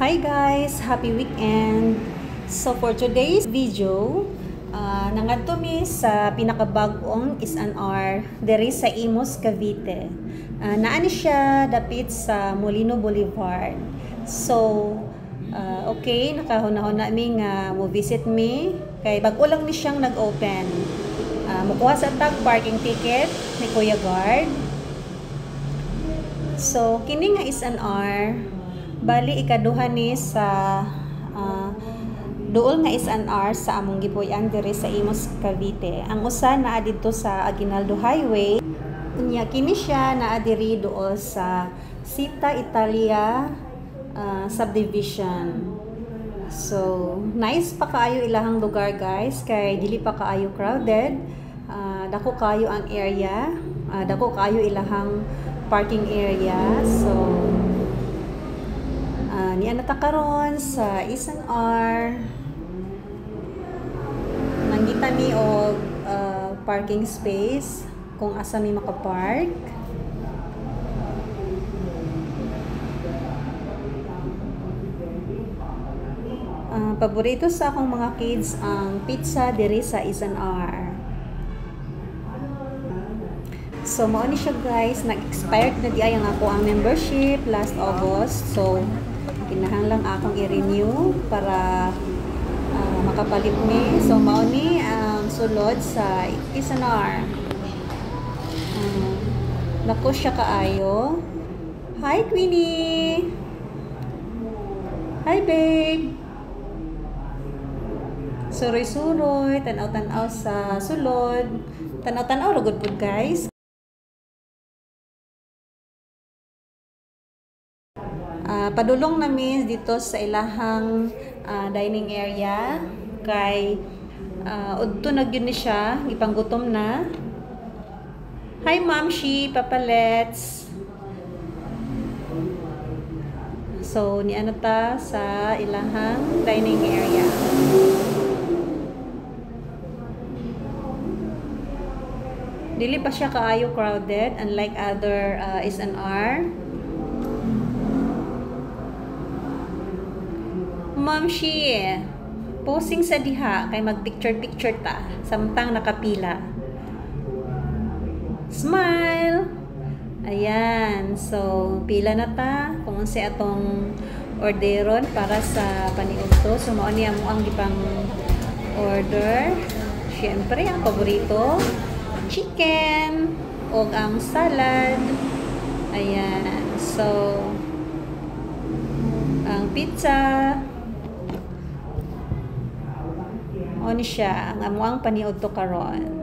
Hi guys! Happy weekend! So for today's video, nangadto mi sa pinakabag-ong S&R diri sa Imus, Cavite. Naani siya dapit sa Molino Boulevard. So, okay, nakahuna-huna mi nga mo visit mi kay bag-o lang ni siyang nag-open. Mukuha sa tag parking ticket ni Kuya Guard. So, kini nga S&R bali ikaduha ni sa duol nga S&R sa among gipuy-an diri sa Imus, Cavite. Ang usa naa didto sa Aguinaldo Highway. Unya kini siya naa diri duol sa Sita Italia subdivision. So, nice pa kaayo ilahang lugar guys kay dili pa kaayo crowded. Dako kaayo ang area, dako kaayo ilahang parking area. So, niya natakaron sa S&R. Nanggita mi og parking space kung asa mi makapark. Paborito sa akong mga kids ang pizza diri sa S&R. So, mao ni siya guys, nag-expired na di ay ang ako ang membership last August. So, kinahanglan akong i-renew para makapalit mi. So, mao ni ang sulod sa S&R. Nako siya kaayo. Hi, Queenie! Hi, babe! Suroy-suroy, tanaw-tanaw sa sulod. Tanaw-tanaw, ragod po guys. Padulong namin dito sa ilahang dining area kay udto na gyud ni siya, ipanggutom na. Hi Mamshi, papalets. So ni ano ta sa ilahang dining area. Dili pa siya kaayo crowded unlike other S&R. Mamshi, posing sa diha kay mag-picture-picture ta samtang nakapila. Smile! Ayan, so pila na ta kung unsa atong orderon para sa paniudto. So mao ni amo ang gipang order. Syempre ang paborito, chicken o ang salad. Ayan, so ang pizza o ni siya ang amuang paniudto karon.